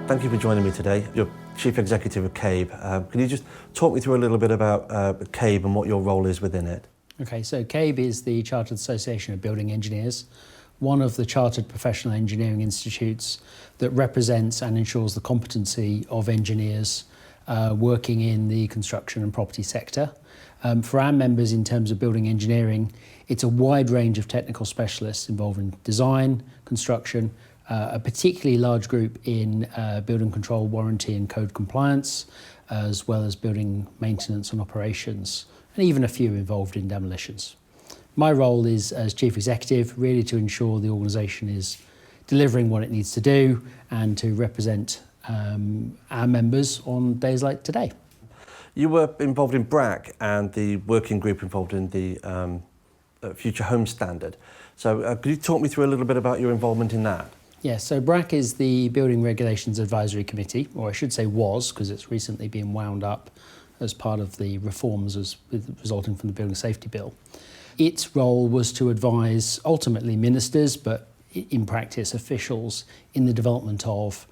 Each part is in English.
Thank you for joining me today. You're Chief Executive of CABE. Can you just talk me through a little bit about CABE and what your role is within it? Okay, so CABE is the Chartered Association of Building Engineers, one of the chartered professional engineering institutes that represents and ensures the competency of engineers working in the construction and property sector. For our members in terms of building engineering, it's a wide range of technical specialists involving design, construction, a particularly large group in building control, warranty and code compliance, as well as building maintenance and operations, and even a few involved in demolitions. My role is as Chief Executive really to ensure the organisation is delivering what it needs to do and to represent our members on days like today. You were involved in BRAC and the working group involved in the Future Home Standard. So could you talk me through a little bit about your involvement in that? Yes, so BRAC is the Building Regulations Advisory Committee, or I should say was, because it's recently been wound up as part of the reforms resulting from the Building Safety Bill. Its role was to advise ultimately ministers, but in practice officials, in the development of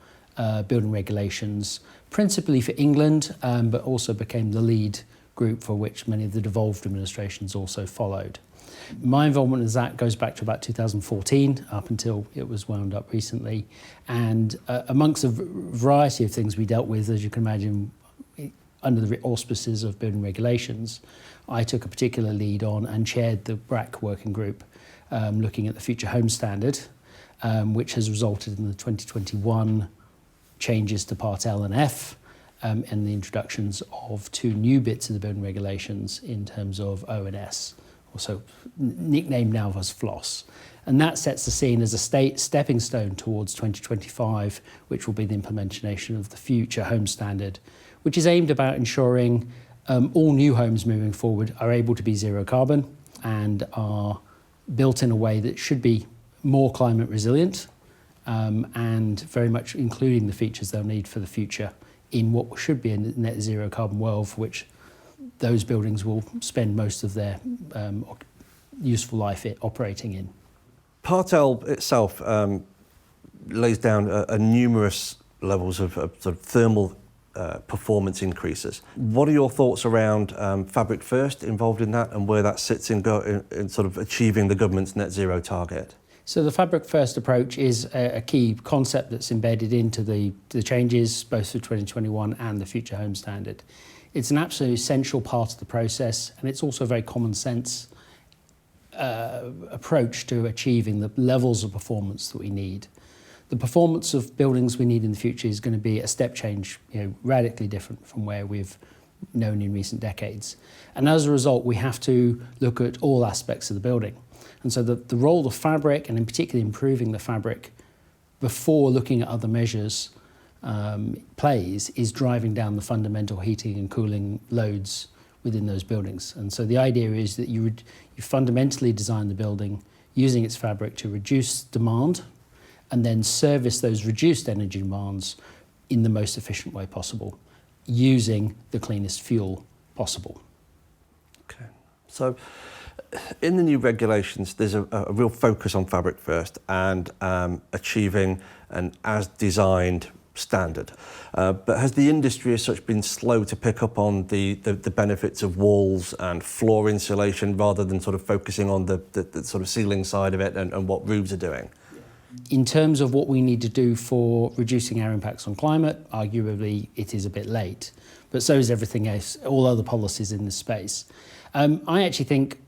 building regulations, principally for England, but also became the lead group for which many of the devolved administrations also followed. My involvement in that goes back to about 2014, up until it was wound up recently. And amongst a variety of things we dealt with, as you can imagine, under the auspices of building regulations, I took a particular lead on and chaired the BRAC working group looking at the Future Home Standard, which has resulted in the 2021 changes to Part L and F and the introductions of two new bits of the building regulations in terms of O and S, also nicknamed now as FLOSS. And that sets the scene as a stepping stone towards 2025, which will be the implementation of the Future Home Standard, which is aimed about ensuring all new homes moving forward are able to be zero carbon and are built in a way that should be more climate resilient and very much including the features they'll need for the future in what should be a net zero carbon world, for which those buildings will spend most of their useful life operating in. Part L itself lays down numerous levels of sort of thermal performance increases. What are your thoughts around Fabric First involved in that and where that sits in sort of achieving the government's net zero target? So the Fabric First approach is a key concept that's embedded into the changes both for 2021 and the Future Home Standard. It's an absolutely essential part of the process, and it's also a very common sense approach to achieving the levels of performance that we need. The performance of buildings we need in the future is going to be a step change, radically different from where we've known in recent decades. And as a result, we have to look at all aspects of the building. And so the role of fabric, and in particular improving the fabric before looking at other measures, plays is driving down the fundamental heating and cooling loads within those buildings. And so the idea is that you fundamentally design the building using its fabric to reduce demand and then service those reduced energy demands in the most efficient way possible, using the cleanest fuel possible. Okay, so in the new regulations, there's a real focus on Fabric First and achieving an as-designed standard. But has the industry as such been slow to pick up on the benefits of walls and floor insulation rather than sort of focusing on the sort of ceiling side of it and what roofs are doing? In terms of what we need to do for reducing our impacts on climate, arguably it is a bit late, but so is everything else, all other policies in this space. I actually think,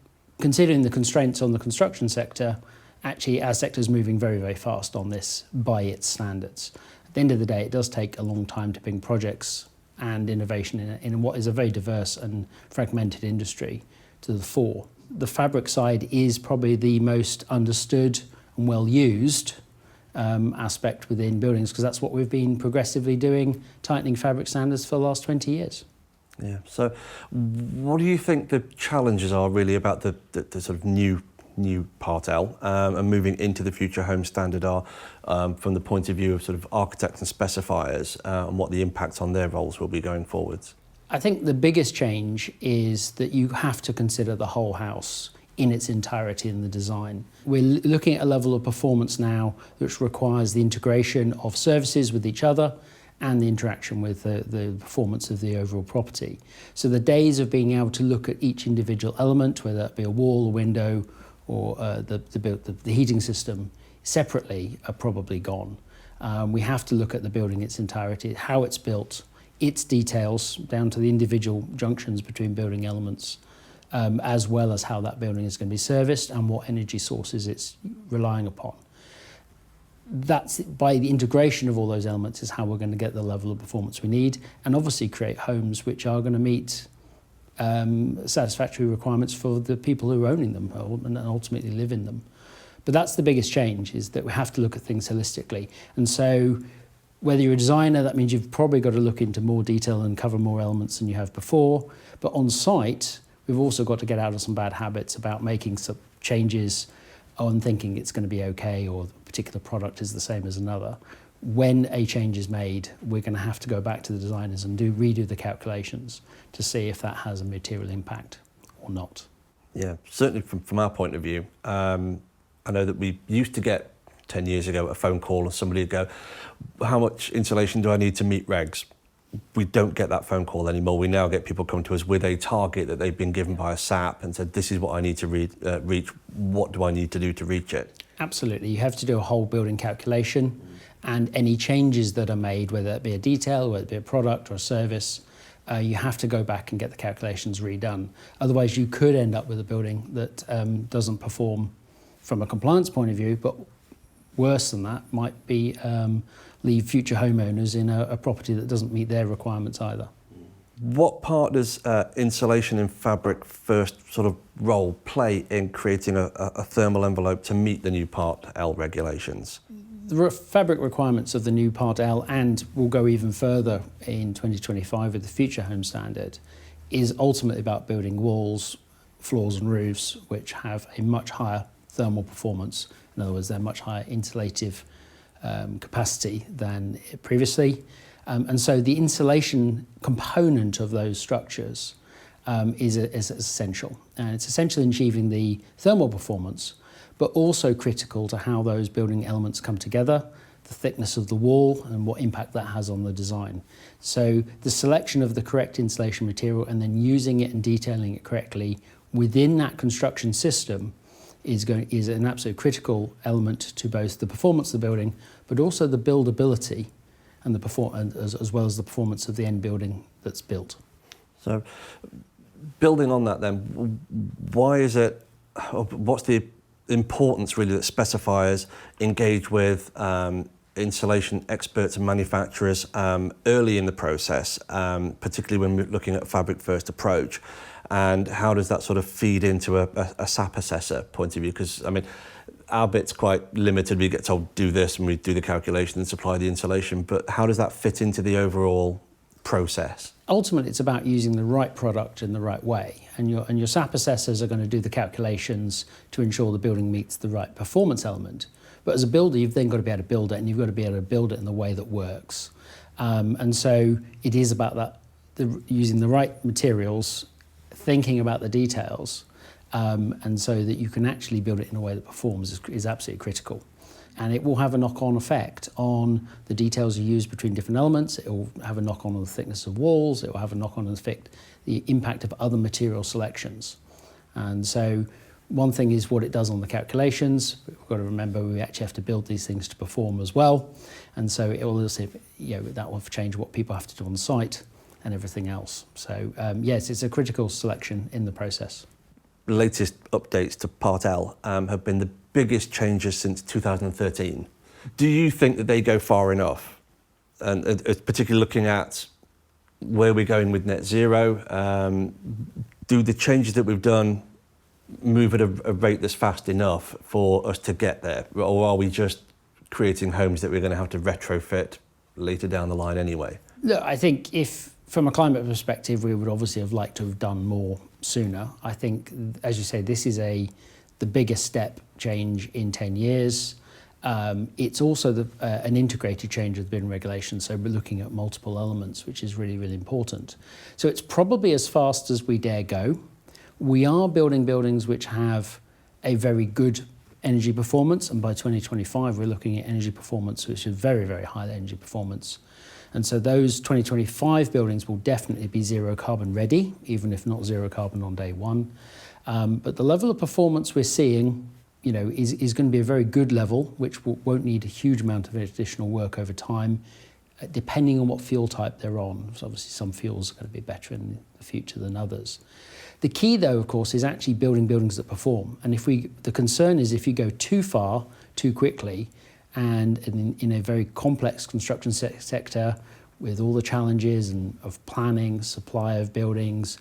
considering the constraints on the construction sector, actually our sector is moving very, very fast on this by its standards. At the end of the day, it does take a long time to bring projects and innovation in what is a very diverse and fragmented industry to the fore. The fabric side is probably the most understood and well-used aspect within buildings, because that's what we've been progressively doing, tightening fabric standards for the last 20 years. Yeah. So what do you think the challenges are really about the sort of new Part L and moving into the Future Home Standard are from the point of view of sort of architects and specifiers and what the impacts on their roles will be going forwards? I think the biggest change is that you have to consider the whole house in its entirety in the design. We're looking at a level of performance now which requires the integration of services with each other and the interaction with the performance of the overall property. So the days of being able to look at each individual element, whether that be a wall, a window, or the heating system separately, are probably gone. We have to look at the building in its entirety, how it's built, its details down to the individual junctions between building elements, as well as how that building is going to be serviced and what energy sources it's relying upon. That's by the integration of all those elements is how we're going to get the level of performance we need, and obviously create homes which are going to meet satisfactory requirements for the people who are owning them and ultimately live in them. But that's the biggest change, is that we have to look at things holistically. And so whether you're a designer, that means you've probably got to look into more detail and cover more elements than you have before. But on site, we've also got to get out of some bad habits about making some changes on thinking it's going to be okay, or the particular product is the same as another. When a change is made, we're going to have to go back to the designers and redo the calculations to see if that has a material impact or not. Yeah, certainly from our point of view, I know that we used to get 10 years ago a phone call and somebody would go, how much insulation do I need to meet regs? We don't get that phone call anymore. We now get people come to us with a target that they've been given by a SAP and said, this is what I need to reach. What do I need to do to reach it? Absolutely. You have to do a whole building calculation, and any changes that are made, whether it be a detail, whether it be a product or a service, you have to go back and get the calculations redone. Otherwise, you could end up with a building that doesn't perform from a compliance point of view, but worse than that, might be leave future homeowners in a property that doesn't meet their requirements either. What part does insulation in Fabric First sort of role play in creating a thermal envelope to meet the new Part L regulations? The fabric requirements of the new Part L, and will go even further in 2025 with the Future Home Standard, is ultimately about building walls, floors and roofs which have a much higher thermal performance. In other words, they're much higher insulative capacity than previously. And so the insulation component of those structures is essential. And it's essential in achieving the thermal performance, but also critical to how those building elements come together, the thickness of the wall and what impact that has on the design. So the selection of the correct insulation material and then using it and detailing it correctly within that construction system is an absolute critical element to both the performance of the building, but also the buildability and as well as the performance of the end building that's built. So building on that then, why is it, what's the importance really that specifiers engage with insulation experts and manufacturers early in the process, particularly when we're looking at a Fabric First approach? And how does that sort of feed into a SAP assessor point of view? Because, I mean, our bit's quite limited. We get told, do this, and we do the calculation and supply the insulation. But how does that fit into the overall process? Ultimately, it's about using the right product in the right way. And your SAP assessors are going to do the calculations to ensure the building meets the right performance element. But as a builder, you've then got to be able to build it, and you've got to be able to build it in the way that works. And so it is about that, using the right materials, thinking about the details, and so that you can actually build it in a way that performs is absolutely critical. And it will have a knock-on effect on the details you use between different elements. It will have a knock-on on the thickness of walls. It will have a knock-on effect, the impact of other material selections. And so one thing is what it does on the calculations. We've got to remember we actually have to build these things to perform as well. And so it will also, that will change what people have to do on site and everything else. So yes, it's a critical selection in the process. The latest updates to Part L have been the biggest changes since 2013. Do you think that they go far enough? And particularly looking at where we're going with net zero, do the changes that we've done move at a rate that's fast enough for us to get there? Or are we just creating homes that we're going to have to retrofit later down the line anyway? Look, I think if, from a climate perspective, we would obviously have liked to have done more sooner. I think, as you say, this is the biggest step change in 10 years. It's also an integrated change with building regulations, so we're looking at multiple elements, which is really, really important. So it's probably as fast as we dare go. We are building buildings which have a very good energy performance, and by 2025 we're looking at energy performance which is very, very high energy performance. And so those 2025 buildings will definitely be zero carbon ready, even if not zero carbon on day one. But the level of performance we're seeing, is going to be a very good level, which won't need a huge amount of additional work over time, depending on what fuel type they're on. So obviously some fuels are going to be better in the future than others. The key, though, of course, is actually building buildings that perform. And the concern is if you go too far, too quickly, and in a very complex construction sector with all the challenges of planning, supply of buildings,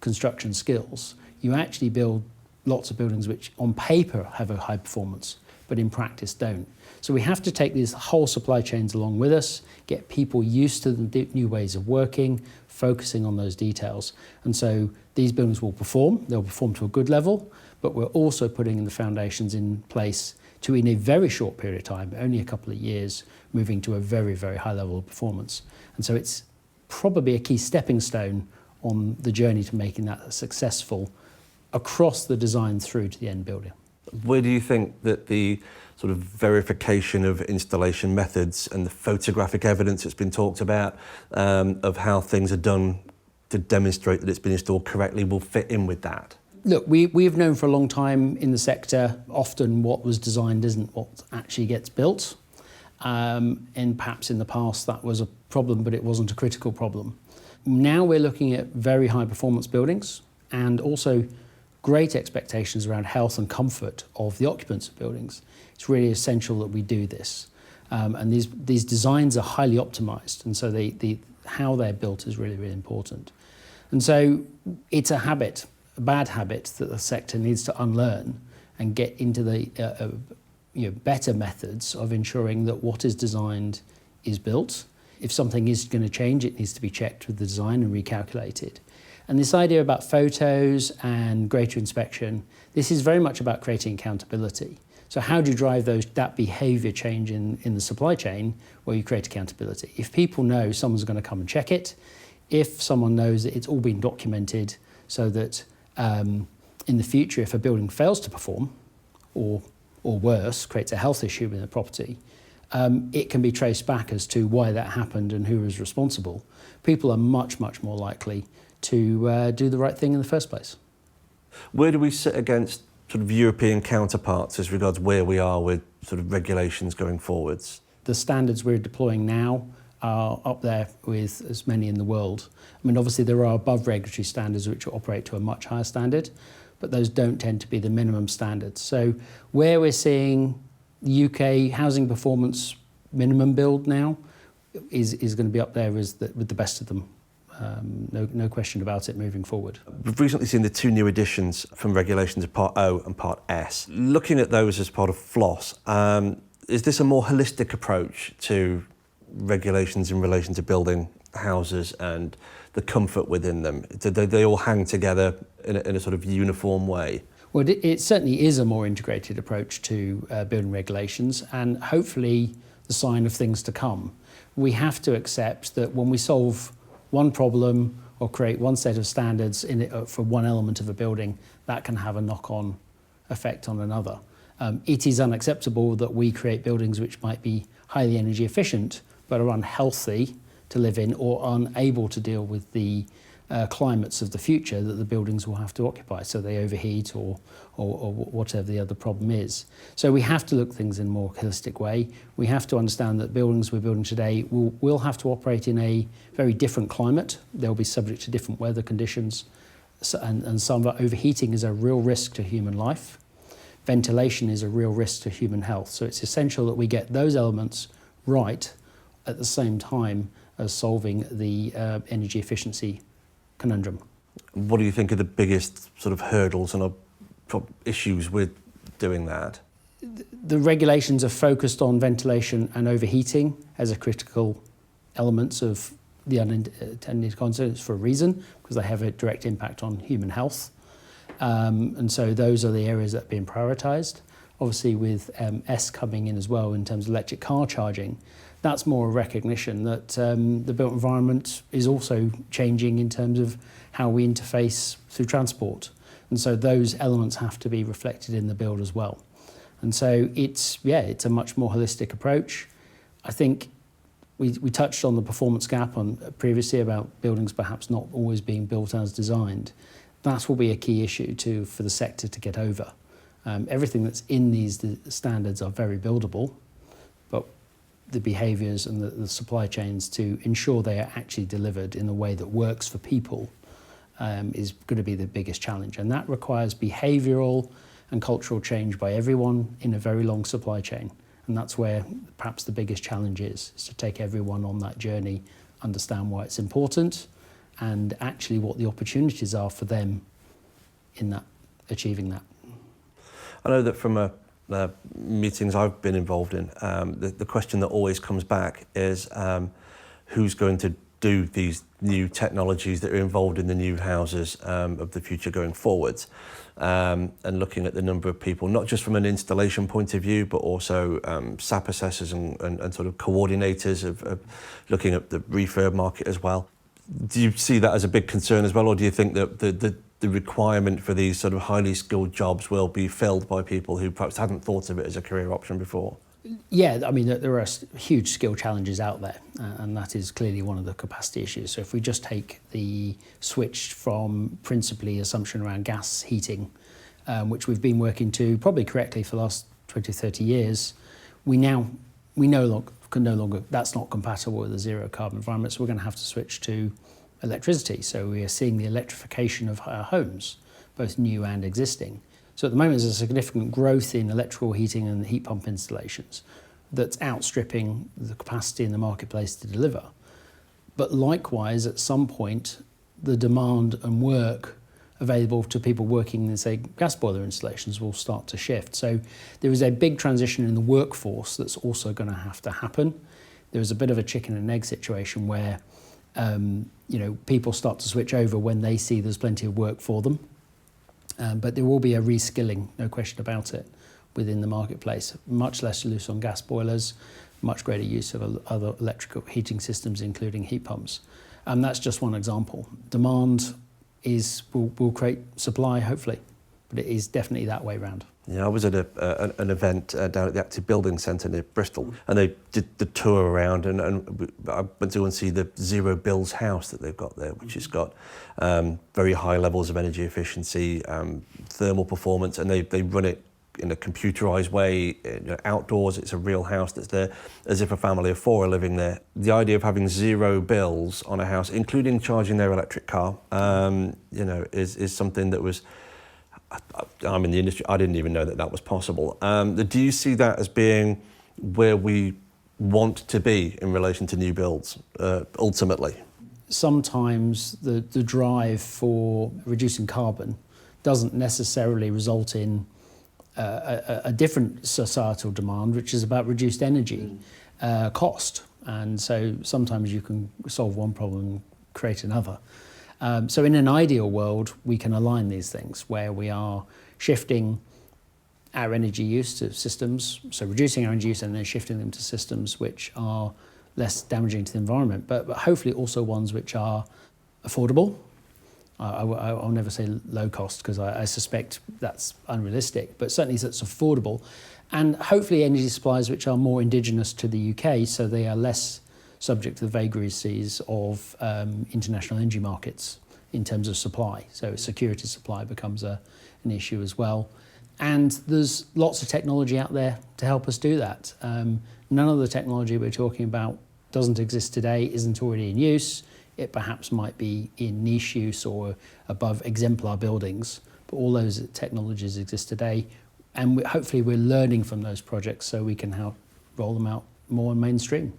construction skills, you actually build lots of buildings which on paper have a high performance, but in practice don't. So we have to take these whole supply chains along with us, get people used to the new ways of working, focusing on those details. And so these buildings will perform, they'll perform to a good level, but we're also putting the foundations in place to, in a very short period of time, only a couple of years, moving to a very, very high level of performance. And so it's probably a key stepping stone on the journey to making that successful across the design through to the end building. Where do you think that the sort of verification of installation methods and the photographic evidence that's been talked about of how things are done to demonstrate that it's been installed correctly will fit in with that? Look, we've known for a long time in the sector, often what was designed isn't what actually gets built. And perhaps in the past that was a problem, but it wasn't a critical problem. Now we're looking at very high performance buildings and also great expectations around health and comfort of the occupants of buildings. It's really essential that we do this. And these designs are highly optimized, and so how they're built is really, really important. And so it's a habit, a bad habit that the sector needs to unlearn and get into the better methods of ensuring that what is designed is built. If something is going to change, it needs to be checked with the design and recalculated. And this idea about photos and greater inspection, this is very much about creating accountability. So how do you drive that behaviour change in the supply chain? Well, you create accountability. If people know someone's going to come and check it, if someone knows that it's all been documented so that in the future, if a building fails to perform, or worse, creates a health issue in the property, it can be traced back as to why that happened and who was responsible. People are much, much more likely to do the right thing in the first place. Where do we sit against sort of European counterparts as regards where we are with sort of regulations going forwards? The standards we're deploying now are up there with as many in the world. I mean, obviously there are above regulatory standards which operate to a much higher standard, but those don't tend to be the minimum standards. So where we're seeing UK housing performance minimum build now is going to be up there with the best of them. No question about it moving forward. We've recently seen the two new additions from regulations of Part O and Part S. Looking at those as part of FLOSS, is this a more holistic approach to regulations in relation to building houses and the comfort within them? Do they all hang together in a sort of uniform way? Well, it certainly is a more integrated approach to building regulations, and hopefully the sign of things to come. We have to accept that when we solve one problem or create one set of standards for one element of a building, that can have a knock-on effect on another. It is unacceptable that we create buildings which might be highly energy efficient but are unhealthy to live in or unable to deal with the climates of the future that the buildings will have to occupy, so they overheat or whatever the other problem is. So we have to look at things in a more holistic way. We have to understand that buildings we're building today will have to operate in a very different climate. They'll be subject to different weather conditions, and some overheating is a real risk to human life. Ventilation is a real risk to human health. So it's essential that we get those elements right at the same time as solving the energy efficiency conundrum. What do you think are the biggest sort of hurdles and issues with doing that? The regulations are focused on ventilation and overheating as a critical elements of the unintended consequences for a reason, because they have a direct impact on human health. And so those are the areas that are being prioritised. Obviously with S coming in as well in terms of electric car charging, that's more a recognition that the built environment is also changing in terms of how we interface through transport. And so those elements have to be reflected in the build as well. And so it's a much more holistic approach. I think We touched on the performance gap previously about buildings perhaps not always being built as designed. That will be a key issue for the sector to get over. Everything that's in these standards are very buildable, but the behaviours and the supply chains to ensure they are actually delivered in a way that works for people is going to be the biggest challenge. And that requires behavioural and cultural change by everyone in a very long supply chain. And that's where perhaps the biggest challenge is to take everyone on that journey, understand why it's important, and actually what the opportunities are for them in that, achieving that. I know that from meetings I've been involved in, the question that always comes back is who's going to do these new technologies that are involved in the new houses of the future going forwards, and looking at the number of people, not just from an installation point of view, but also SAP assessors and sort of coordinators of looking at the refurb market as well. Do you see that as a big concern as well, or do you think that the requirement for these sort of highly skilled jobs will be filled by people who perhaps hadn't thought of it as a career option before? Yeah, I mean, there are huge skill challenges out there, and that is clearly one of the capacity issues. So if we just take the switch from principally assumption around gas heating, which we've been working to probably correctly for the last 20, 30 years, we no longer, that's not compatible with a zero carbon environment, so we're going to have to switch to electricity. So we are seeing the electrification of our homes, both new and existing. So at the moment, there's a significant growth in electrical heating and heat pump installations that's outstripping the capacity in the marketplace to deliver. But likewise, at some point, the demand and work available to people working in, say, gas boiler installations will start to shift. So there is a big transition in the workforce that's also going to have to happen. There's a bit of a chicken and egg situation where people start to switch over when they see there's plenty of work for them. But there will be a reskilling, no question about it, within the marketplace. Much less use on gas boilers, much greater use of other electrical heating systems, including heat pumps. And that's just one example. Demand will create supply, hopefully, but it is definitely that way round. Yeah, I was at an event down at the Active Building Centre near Bristol, and they did the tour around, and I went to go and see the Zero Bills house that they've got there, which has got very high levels of energy efficiency, thermal performance, and they run it in a computerised way, outdoors. It's a real house that's there, as if a family of four are living there. The idea of having zero bills on a house, including charging their electric car, is something that was... I'm in the industry, I didn't even know that was possible. Do you see that as being where we want to be in relation to new builds, ultimately? Sometimes the drive for reducing carbon doesn't necessarily result in a different societal demand, which is about reduced energy cost. And so sometimes you can solve one problem and create another. So in an ideal world, we can align these things where we are shifting our energy use to systems, so reducing our energy use and then shifting them to systems which are less damaging to the environment, but hopefully also ones which are affordable. I'll never say low cost because I suspect that's unrealistic, but certainly that's affordable. And hopefully energy supplies which are more indigenous to the UK, so they are less subject to the vagaries of international energy markets in terms of supply. So security of supply becomes an issue as well. And there's lots of technology out there to help us do that. None of the technology we're talking about doesn't exist today, isn't already in use. It perhaps might be in niche use or above exemplar buildings, but all those technologies exist today. And hopefully we're learning from those projects so we can help roll them out more mainstream.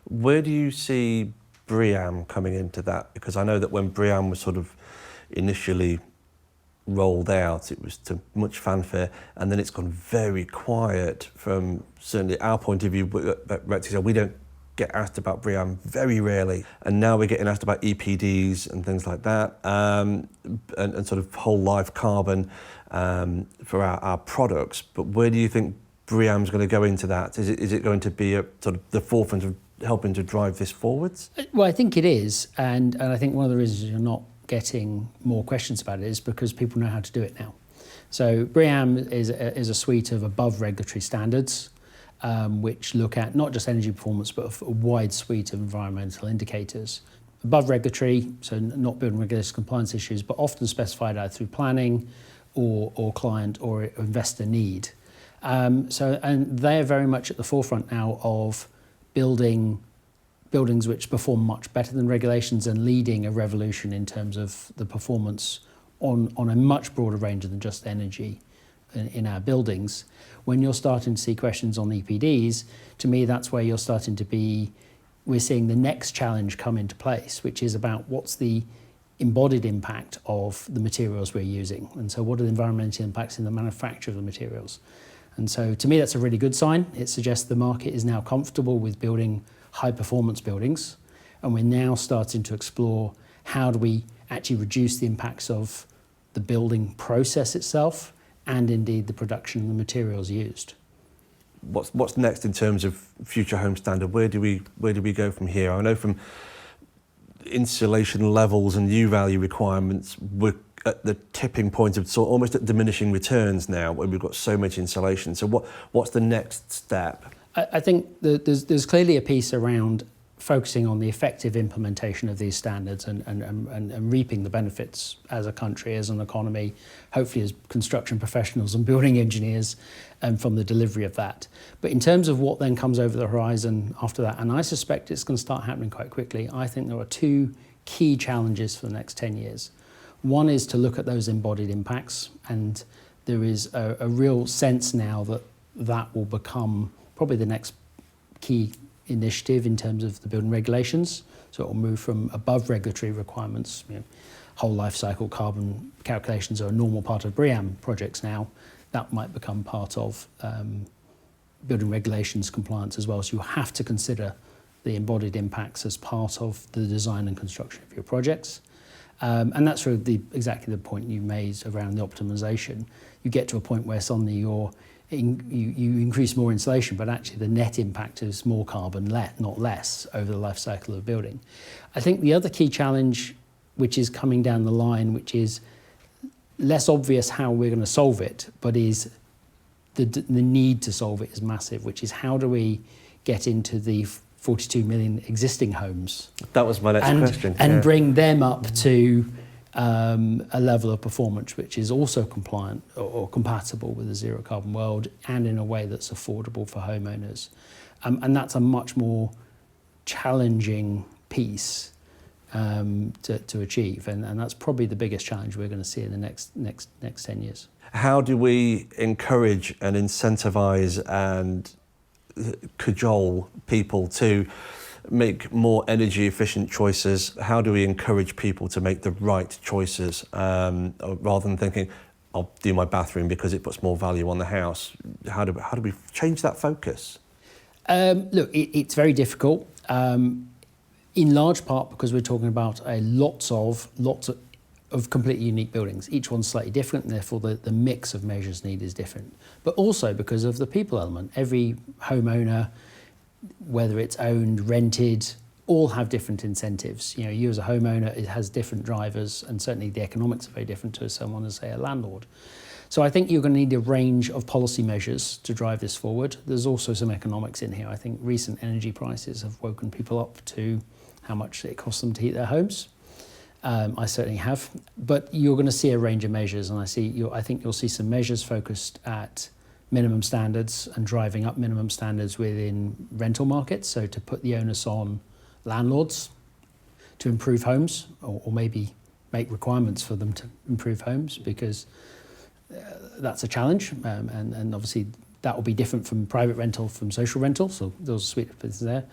Where do you see BREEAM coming into that? Because I know that when BREEAM was sort of initially rolled out, it was to much fanfare, and then it's gone very quiet from certainly our point of view at Recticel. We don't get asked about BREEAM very rarely, and now we're getting asked about EPDs and things like that, and sort of whole life carbon for our products. But where do you think BREEAM's going to go into that? Is it going to be at sort of the forefront of helping to drive this forwards? Well, I think it is, and I think one of the reasons you're not getting more questions about it is because people know how to do it now. So BREEAM is a suite of above regulatory standards, which look at not just energy performance, but a wide suite of environmental indicators. Above regulatory, so not building regulation compliance issues, but often specified either through planning or client or investor need. And they're very much at the forefront now of buildings which perform much better than regulations and leading a revolution in terms of the performance on a much broader range than just energy in our buildings. When you're starting to see questions on EPDs, to me that's where we're seeing the next challenge come into place, which is about what's the embodied impact of the materials we're using. And so what are the environmental impacts in the manufacture of the materials? And so to me, that's a really good sign. It suggests the market is now comfortable with building high performance buildings. And we're now starting to explore how do we actually reduce the impacts of the building process itself and indeed the production and the materials used. What's next in terms of future home standard? Where do we go from here? I know from insulation levels and U-value requirements, we're at the tipping point of almost at diminishing returns now, where we've got so much insulation. So what's the next step? I think there's clearly a piece around focusing on the effective implementation of these standards and reaping the benefits as a country, as an economy, hopefully as construction professionals and building engineers, from the delivery of that. But in terms of what then comes over the horizon after that, and I suspect it's going to start happening quite quickly, I think there are two key challenges for the next 10 years. One is to look at those embodied impacts, and there is a real sense now that that will become probably the next key initiative in terms of the building regulations. So it will move from above regulatory requirements, whole life cycle carbon calculations are a normal part of BREEAM projects now. That might become part of building regulations compliance as well. So you have to consider the embodied impacts as part of the design and construction of your projects. And that's really exactly the point you made around the optimization. You get to a point where suddenly you increase more insulation, but actually the net impact is more carbon, not less, over the life cycle of the building. I think the other key challenge, which is coming down the line, which is less obvious how we're going to solve it, but is the need to solve it is massive, which is how do we get into the 42 million existing homes. That was my next question. And bring them up to a level of performance which is also compliant or compatible with a zero carbon world and in a way that's affordable for homeowners. And that's a much more challenging piece to achieve. And that's probably the biggest challenge we're going to see in the next 10 years. How do we encourage and incentivize and cajole people to make more energy efficient choices? How do we encourage people to make the right choices rather than thinking, I'll do my bathroom because it puts more value on the house? How do we change that focus? Look, it's very difficult, in large part because we're talking about lots of completely unique buildings. Each one's slightly different, and therefore the mix of measures needed is different. But also because of the people element. Every homeowner, whether it's owned, rented, all have different incentives. You as a homeowner, it has different drivers, and certainly the economics are very different to someone as, say, a landlord. So I think you're going to need a range of policy measures to drive this forward. There's also some economics in here. I think recent energy prices have woken people up to how much it costs them to heat their homes. I certainly have. But you're going to see a range of measures, and I think you'll see some measures focused at minimum standards and driving up minimum standards within rental markets, so to put the onus on landlords to improve homes, or maybe make requirements for them to improve homes, because that's a challenge, and obviously that will be different from private rental from social rental, so there's a suite of things there.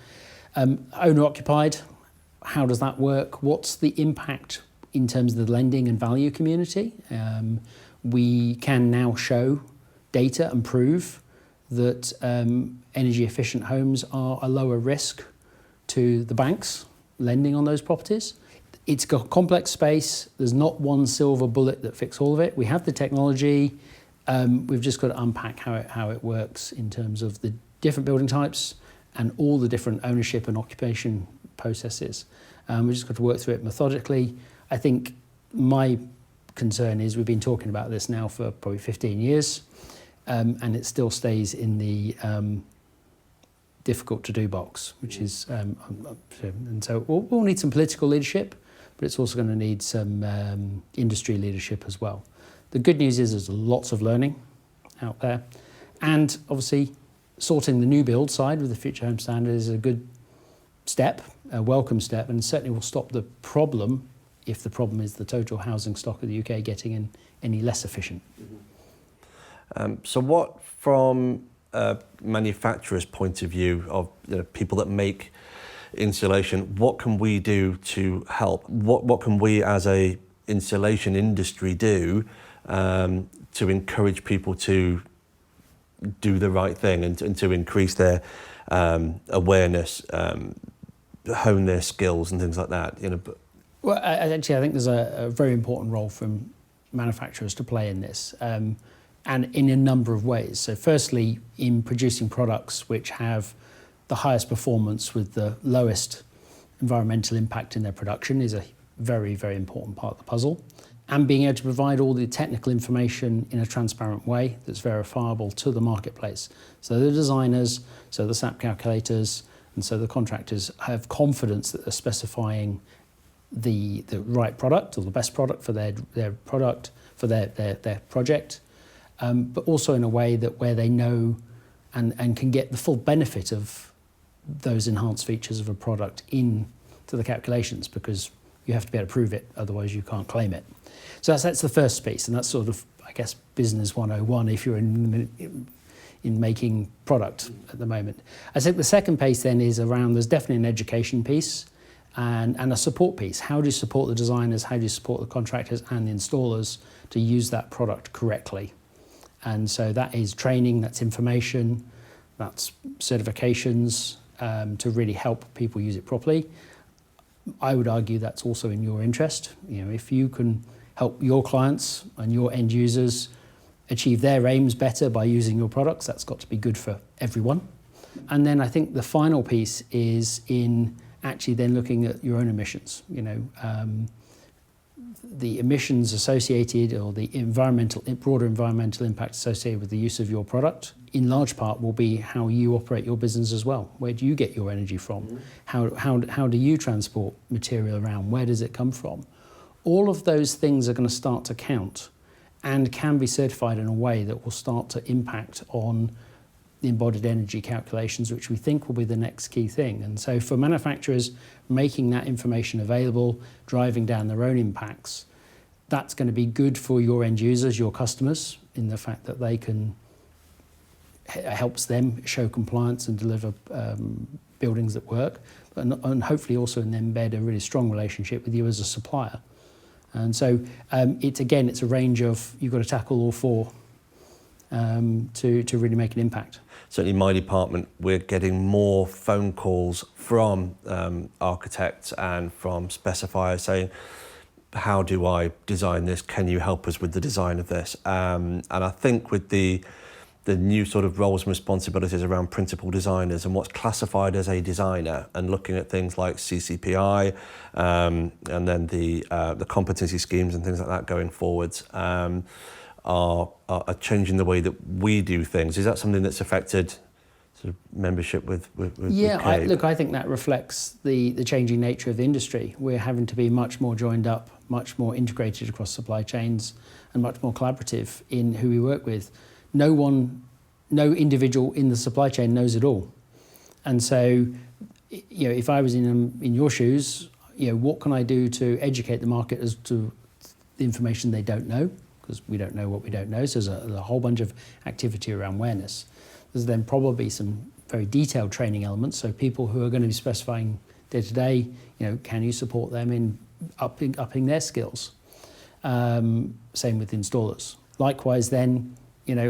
Owner-occupied, how does that work? What's the impact in terms of the lending and value community? We can now show data and prove that energy efficient homes are a lower risk to the banks lending on those properties. It's got a complex space. There's not one silver bullet that fixes all of it. We have the technology. We've just got to unpack how it works in terms of the different building types and all the different ownership and occupation processes. We've just got to work through it methodically. I think my concern is we've been talking about this now for probably 15 years, and it still stays in the difficult to do box, which is, and so we'll need some political leadership, but it's also going to need some industry leadership as well. The good news is there's lots of learning out there, and obviously sorting the new build side with the Future Home Standard is a good step, a welcome step, and certainly will stop the problem, if the problem is the total housing stock of the UK getting any less efficient. So what, from a manufacturer's point of view of people that make insulation, what can we do to help? What can we as a insulation industry do to encourage people to do the right thing and to increase their awareness, hone their skills and things like that? Well, actually, I think there's a very important role from manufacturers to play in this, and in a number of ways. So firstly, in producing products which have the highest performance with the lowest environmental impact in their production is a very, very important part of the puzzle. And being able to provide all the technical information in a transparent way that's verifiable to the marketplace. So the designers, so the SAP calculators, and so the contractors have confidence that they're specifying the right product or the best product for their product, for their project, but also in a way that where they know and can get the full benefit of those enhanced features of a product into the calculations, because you have to be able to prove it, otherwise you can't claim it. So that's the first piece, and that's sort of, I guess, business 101 if you're in making product at the moment. I think the second piece then is around, there's definitely an education piece and a support piece. How do you support the designers, how do you support the contractors and the installers to use that product correctly? And so that is training, that's information, that's certifications to really help people use it properly. I would argue that's also in your interest. If you can help your clients and your end users achieve their aims better by using your products, that's got to be good for everyone. And then I think the final piece is in actually then looking at your own emissions. The emissions associated, or the broader environmental impact associated with the use of your product, in large part will be how you operate your business as well. Where do you get your energy from? How do you transport material around? Where does it come from? All of those things are going to start to count and can be certified in a way that will start to impact on the embodied energy calculations, which we think will be the next key thing. And so for manufacturers, making that information available, driving down their own impacts, that's going to be good for your end users, your customers, in the fact that they can, it helps them show compliance and deliver buildings that work, and hopefully also in embed a really strong relationship with you as a supplier. And so it's a range of, you've got to tackle all four to really make an impact. Certainly in my department, we're getting more phone calls from architects and from specifiers saying, how do I design this? Can you help us with the design of this? And I think with the new sort of roles and responsibilities around principal designers and what's classified as a designer, and looking at things like CCPI and then the competency schemes and things like that going forwards, are changing the way that we do things. Is that something that's affected sort of membership with CABE? I think that reflects the changing nature of the industry. We're having to be much more joined up, much more integrated across supply chains, and much more collaborative in who we work with. No individual in the supply chain knows it all. And so, if I was in your shoes, what can I do to educate the market as to the information they don't know? Because we don't know what we don't know, so there's a whole bunch of activity around awareness. There's then probably some very detailed training elements, so people who are going to be specifying day to day, can you support them in upping their skills? Same with installers. Likewise then,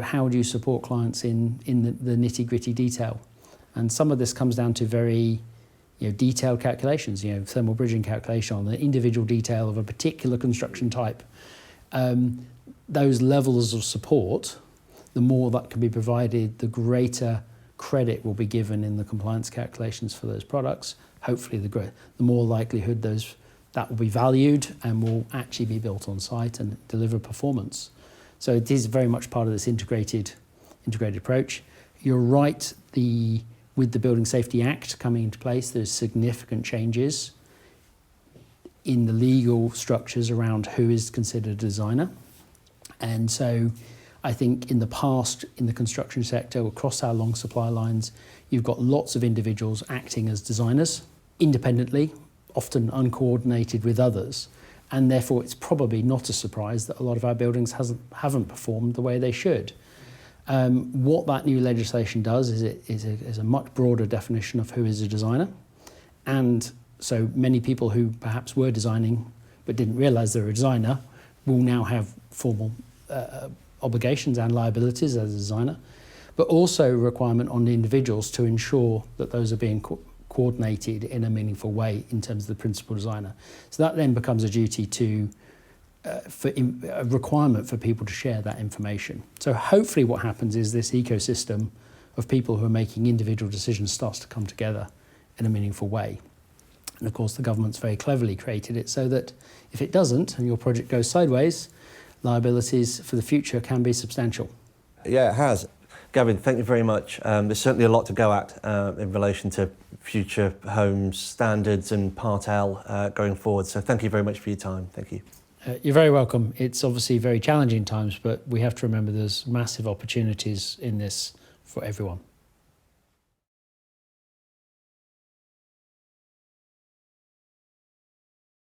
how do you support clients in the nitty-gritty detail? And some of this comes down to very detailed calculations, thermal bridging calculation on the individual detail of a particular construction type. Those levels of support, the more that can be provided, the greater credit will be given in the compliance calculations for those products. Hopefully the more likelihood that will be valued and will actually be built on site and deliver performance. So it is very much part of this integrated approach. You're right, the With the Building Safety Act coming into place, there's significant changes in the legal structures around who is considered a designer. And so I think in the past, in the construction sector, across our long supply lines, you've got lots of individuals acting as designers independently, often uncoordinated with others. And therefore, it's probably not a surprise that a lot of our buildings haven't performed the way they should. What that new legislation does is it is a much broader definition of who is a designer. And so many people who perhaps were designing but didn't realise they were a designer will now have formal obligations and liabilities as a designer, but also a requirement on the individuals to ensure that those are being coordinated in a meaningful way in terms of the principal designer. So that then becomes a duty to, a requirement for people to share that information. So hopefully what happens is this ecosystem of people who are making individual decisions starts to come together in a meaningful way. And of course the government's very cleverly created it so that if it doesn't and your project goes sideways, liabilities for the future can be substantial. Yeah, it has. Gavin, thank you very much. There's certainly a lot to go at in relation to future homes standards and Part L going forward. So thank you very much for your time. Thank you. You're very welcome. It's obviously very challenging times, but we have to remember there's massive opportunities in this for everyone.